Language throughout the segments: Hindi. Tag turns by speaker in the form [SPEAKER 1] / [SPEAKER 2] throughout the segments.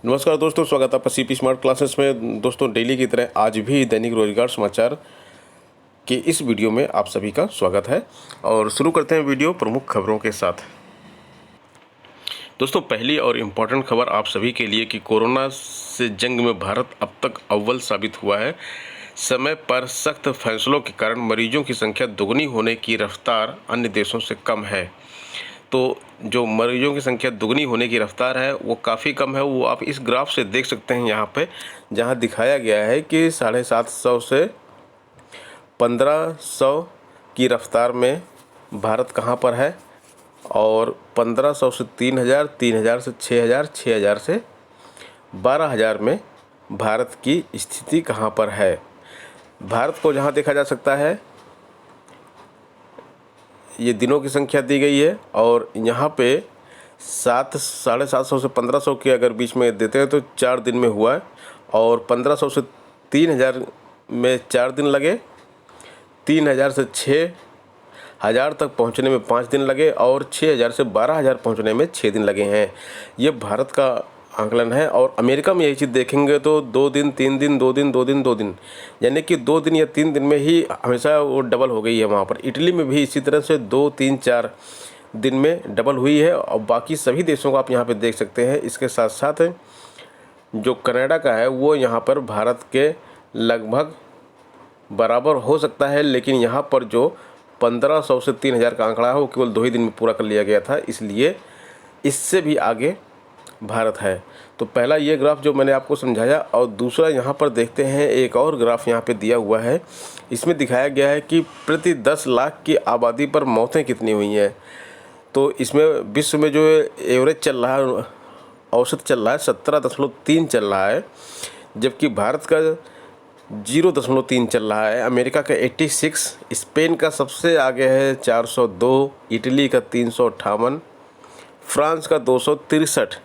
[SPEAKER 1] नमस्कार दोस्तों, स्वागत है आपका सीपी स्मार्ट क्लासेस में। दोस्तों, डेली की तरह आज भी दैनिक रोजगार समाचार के इस वीडियो में आप सभी का स्वागत है और शुरू करते हैं वीडियो प्रमुख खबरों के साथ। दोस्तों, पहली और इम्पॉर्टेंट खबर आप सभी के लिए कि कोरोना से जंग में भारत अब तक अव्वल साबित हुआ है। समय पर सख्त फैसलों के कारण मरीजों की संख्या दुगनी होने की रफ्तार अन्य देशों से कम है। तो जो मरीजों की संख्या दुगनी होने की रफ्तार है वो काफ़ी कम है। वो आप इस ग्राफ से देख सकते हैं यहाँ पे, जहाँ दिखाया गया है कि 750 से 1500 की रफ्तार में भारत कहाँ पर है और 1500 से 3000, 3000 से 6000, 6000 से 12000 में भारत की स्थिति कहाँ पर है। भारत को जहाँ देखा जा सकता है, ये दिनों की संख्या दी गई है और यहाँ पे 750 से 1500 के अगर बीच में देते हैं तो 4 दिन में हुआ है और 1500 से 3000 में 4 दिन लगे, 3000 से 6000 तक पहुँचने में 5 दिन लगे और 6000 से 12000 पहुँचने में 6 दिन लगे हैं। ये भारत का आंकलन है। और अमेरिका में यही चीज़ देखेंगे तो 2 दिन, 3 दिन, 2 दिन, 2 दिन, 2 दिन, यानी कि 2 दिन या 3 दिन में ही हमेशा वो डबल हो गई है। वहाँ पर इटली में भी इसी तरह से 2, 3, 4 दिन में डबल हुई है और बाकी सभी देशों को आप यहाँ पे देख सकते हैं। इसके साथ साथ जो कनाडा का है वो यहाँ पर भारत के लगभग बराबर हो सकता है, लेकिन यहाँ पर जो 1500 से 3000 का आंकड़ा है वो केवल 2 ही दिन में पूरा कर लिया गया था, इसलिए इससे भी आगे भारत है। तो पहला ये ग्राफ जो मैंने आपको समझाया और दूसरा यहाँ पर देखते हैं, एक और ग्राफ यहाँ पे दिया हुआ है। इसमें दिखाया गया है कि प्रति 10 लाख की आबादी पर मौतें कितनी हुई हैं। तो इसमें विश्व में जो एवरेज चल रहा है, औसत चल रहा है 17.3 चल रहा है, जबकि भारत का 0.3 चल रहा है। अमेरिका का 86, स्पेन का सबसे आगे है 402, इटली का 358, फ्रांस का 263।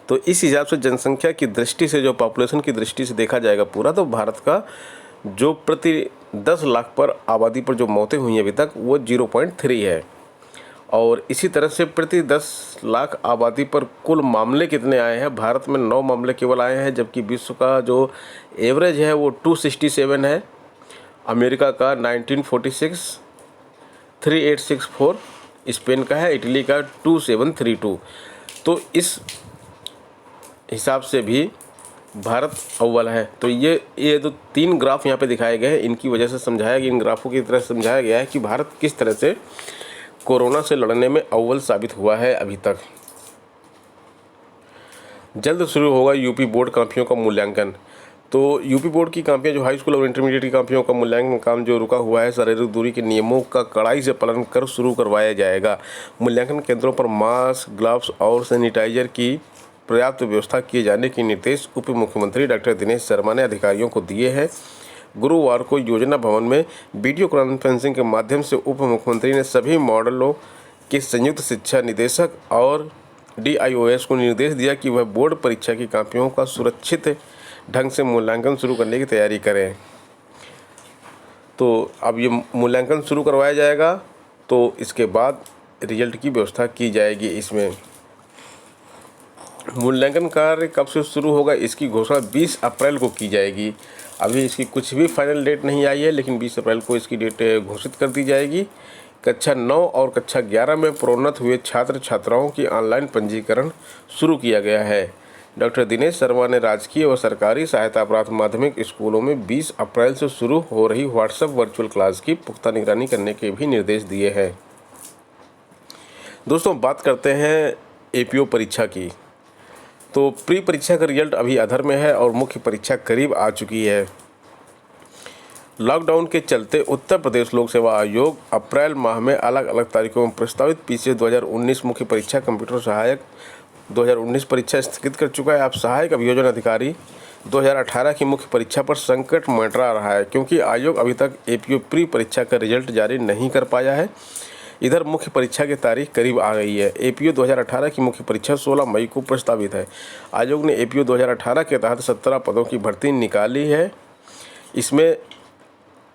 [SPEAKER 1] तो इस हिसाब से जनसंख्या की दृष्टि से, जो पॉपुलेशन की दृष्टि से देखा जाएगा पूरा, तो भारत का जो प्रति 10 लाख पर आबादी पर जो मौतें हुई हैं अभी तक वो 0.3 है। और इसी तरह से प्रति 10 लाख आबादी पर कुल मामले कितने आए हैं, भारत में 9 मामले केवल आए हैं, जबकि विश्व का जो एवरेज है वो 267 है। अमेरिका का 1946 3864, स्पेन का है, इटली का 2732। तो इस हिसाब से भी भारत अव्वल है। तो ये जो 3 ग्राफ यहाँ पे दिखाए गए हैं, इनकी वजह से समझाया गया, इन ग्राफों की तरह समझाया गया है कि भारत किस तरह से कोरोना से लड़ने में अव्वल साबित हुआ है अभी तक। जल्द शुरू होगा यूपी बोर्ड कापियों का मूल्यांकन। तो यूपी बोर्ड की कापियाँ, जो हाई स्कूल और इंटरमीडिएट की कापियों का मूल्यांकन काम जो रुका हुआ है, शारीरिक दूरी के नियमों का कड़ाई से पालन कर शुरू करवाया जाएगा। मूल्यांकन केंद्रों पर मास्क, ग्लव्स और सैनिटाइजर की पर्याप्त व्यवस्था किए जाने के निर्देश उप मुख्यमंत्री डॉक्टर दिनेश शर्मा ने अधिकारियों को दिए हैं। गुरुवार को योजना भवन में वीडियो कॉन्फ्रेंसिंग के माध्यम से उप मुख्यमंत्री ने सभी मॉडलों के संयुक्त शिक्षा निदेशक और DIOS को निर्देश दिया कि वह बोर्ड परीक्षा की कापियों का सुरक्षित ढंग से मूल्यांकन शुरू करने की तैयारी करें। तो अब ये मूल्यांकन शुरू करवाया जाएगा, तो इसके बाद रिजल्ट की व्यवस्था की जाएगी। इसमें मूल्यांकन कार्य कब से शुरू होगा, इसकी घोषणा 20 अप्रैल को की जाएगी। अभी इसकी कुछ भी फाइनल डेट नहीं आई है, लेकिन 20 अप्रैल को इसकी डेट घोषित कर दी जाएगी। कक्षा 9 और कक्षा 11 में प्रोन्नत हुए छात्र छात्राओं की ऑनलाइन पंजीकरण शुरू किया गया है। डॉक्टर दिनेश शर्मा ने राजकीय व सरकारी सहायता प्राप्त माध्यमिक स्कूलों में 20 अप्रैल से शुरू हो रही व्हाट्सएप वर्चुअल क्लास की पुख्ता निगरानी करने के भी निर्देश दिए हैं। दोस्तों, बात करते हैं APO परीक्षा की। तो प्री परीक्षा का रिजल्ट अभी अधर में है और मुख्य परीक्षा करीब आ चुकी है। लॉकडाउन के चलते उत्तर प्रदेश लोक सेवा आयोग अप्रैल माह में अलग अलग तारीखों में प्रस्तावित पीछे 2019 मुख्य परीक्षा कंप्यूटर सहायक 2019 परीक्षा स्थगित कर चुका है। अब सहायक अभियोजन अधिकारी 2018 की मुख्य परीक्षा पर संकट मंडरा रहा है, क्योंकि आयोग अभी तक APO प्री परीक्षा का रिजल्ट जारी नहीं कर पाया है। इधर मुख्य परीक्षा की तारीख करीब आ गई है। APO 2018 की मुख्य परीक्षा 16 मई को प्रस्तावित है। आयोग ने APO 2018 के तहत 17 पदों की भर्ती निकाली है। इसमें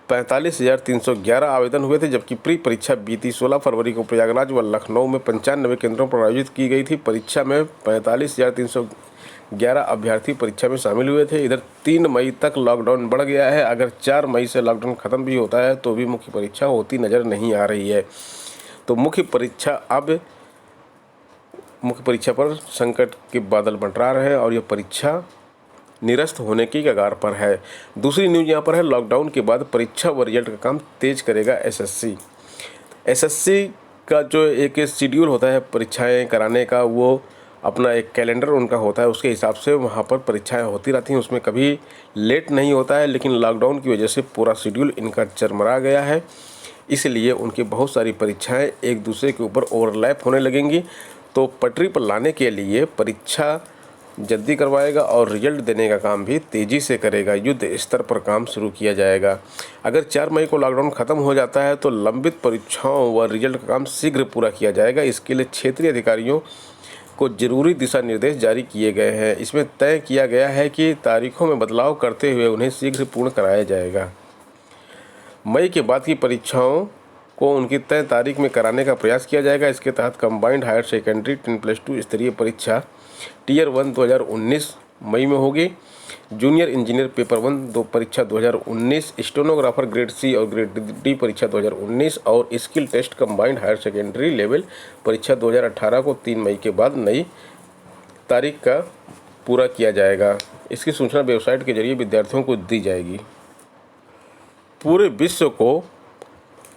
[SPEAKER 1] 45,311 आवेदन हुए थे, जबकि प्री परीक्षा बीती 16 फरवरी को प्रयागराज व लखनऊ में 95 केंद्रों पर आयोजित की गई थी। परीक्षा में 11 अभ्यर्थी परीक्षा में शामिल हुए थे। इधर 3 मई तक लॉकडाउन बढ़ गया है। अगर 4 मई से लॉकडाउन ख़त्म भी होता है तो भी मुख्य परीक्षा होती नज़र नहीं आ रही है। तो मुख्य परीक्षा पर संकट के बादल मंडरा रहे हैं और यह परीक्षा निरस्त होने की कगार पर है। दूसरी न्यूज़ यहाँ पर है, लॉकडाउन के बाद परीक्षा व रिजल्ट का काम तेज करेगा एसएससी का जो एक शेड्यूल होता है परीक्षाएं कराने का, वो अपना एक कैलेंडर उनका होता है, उसके हिसाब से वहाँ पर परीक्षाएं होती रहती हैं, उसमें कभी लेट नहीं होता है। लेकिन लॉकडाउन की वजह से पूरा शेड्यूल इनका चरमरा गया है, इसलिए उनकी बहुत सारी परीक्षाएं एक दूसरे के ऊपर ओवरलैप होने लगेंगी। तो पटरी पर लाने के लिए परीक्षा जल्दी करवाएगा और रिजल्ट देने का काम भी तेज़ी से करेगा। युद्ध स्तर पर काम शुरू किया जाएगा। अगर 4 मई को लॉकडाउन ख़त्म हो जाता है तो लंबित परीक्षाओं व रिजल्ट का काम शीघ्र पूरा किया जाएगा। इसके लिए क्षेत्रीय अधिकारियों को जरूरी दिशा निर्देश जारी किए गए हैं। इसमें तय किया गया है कि तारीखों में बदलाव करते हुए उन्हें शीघ्र पूर्ण कराया जाएगा। मई के बाद की परीक्षाओं को उनकी तय तारीख में कराने का प्रयास किया जाएगा। इसके तहत कंबाइंड हायर सेकेंडरी 10+2 स्तरीय परीक्षा टियर 1 2019 मई में होगी। जूनियर इंजीनियर पेपर 1 परीक्षा 2019, स्टेनोग्राफर ग्रेड सी और ग्रेड डी परीक्षा 2019 और skill test combined higher secondary level परीक्षा 2018 को 3 मई के बाद नई तारीख का पूरा किया जाएगा। इसकी सूचना वेबसाइट के जरिए विद्यार्थियों को दी जाएगी। पूरे विश्व को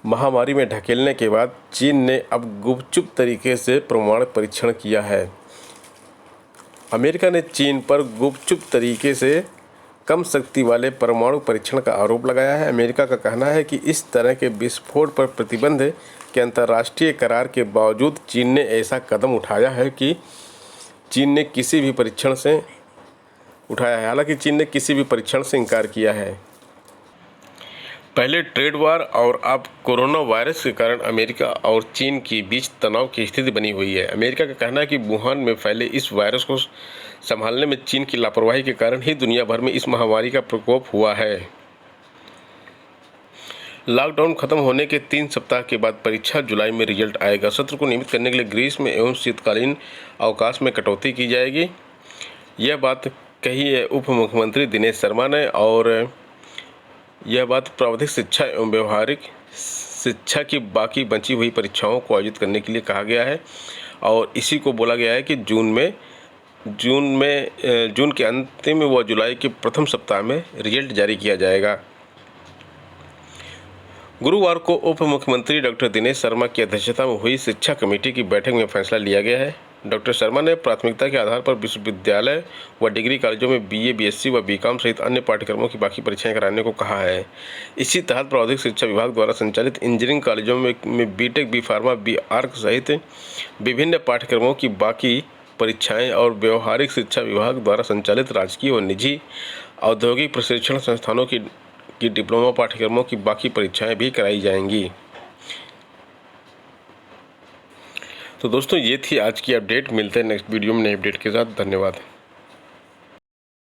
[SPEAKER 1] महामारी में ढकेलने के बाद चीन ने अब गुपचुप तरीके से परमाणु परीक्षण किया है। अमेरिका ने चीन पर गुपचुप तरीके से कम शक्ति वाले परमाणु परीक्षण का आरोप लगाया है। अमेरिका का कहना है कि इस तरह के विस्फोट पर प्रतिबंध के अंतर्राष्ट्रीय करार के बावजूद चीन ने ऐसा कदम उठाया है कि हालांकि चीन ने किसी भी परीक्षण से इनकार किया है। पहले ट्रेड वार और अब कोरोना वायरस के कारण अमेरिका और चीन के बीच तनाव की स्थिति बनी हुई है। अमेरिका का कहना है कि वुहान में फैले इस वायरस को संभालने में चीन की लापरवाही के कारण ही दुनिया भर में इस महामारी का प्रकोप हुआ है। लॉकडाउन खत्म होने के 3 सप्ताह के बाद परीक्षा जुलाई में रिजल्ट आएगा। सत्र को नियमित करने के लिए ग्रीष्म एवं शीतकालीन अवकाश में कटौती की जाएगी। यह बात कही है उप मुख्यमंत्री दिनेश शर्मा ने, और यह बात प्राविधिक शिक्षा एवं व्यवहारिक शिक्षा की बाकी बची हुई परीक्षाओं को आयोजित करने के लिए कहा गया है। और इसी को बोला गया है कि जून के अंतिम व जुलाई के प्रथम सप्ताह में रिजल्ट जारी किया जाएगा। गुरुवार को उप मुख्यमंत्री डॉक्टर दिनेश शर्मा की अध्यक्षता में हुई शिक्षा कमेटी की बैठक में फैसला लिया गया है। डॉक्टर शर्मा ने प्राथमिकता के आधार पर विश्वविद्यालय व डिग्री कॉलेजों में बीए, बीएससी व बीकॉम सहित अन्य पाठ्यक्रमों की बाकी परीक्षाएं कराने को कहा है। इसी तहत प्रावधिक शिक्षा विभाग द्वारा संचालित इंजीनियरिंग कॉलेजों में BTech, B pharma, B arch सहित विभिन्न पाठ्यक्रमों की बाकी परीक्षाएं और व्यवहारिक शिक्षा विभाग द्वारा संचालित राजकीय व निजी औद्योगिक प्रशिक्षण संस्थानों की डिप्लोमा पाठ्यक्रमों की बाकी परीक्षाएं भी कराई जाएंगी। तो दोस्तों, ये थी आज की अपडेट। मिलते हैं नेक्स्ट वीडियो में नई अपडेट के साथ। धन्यवाद।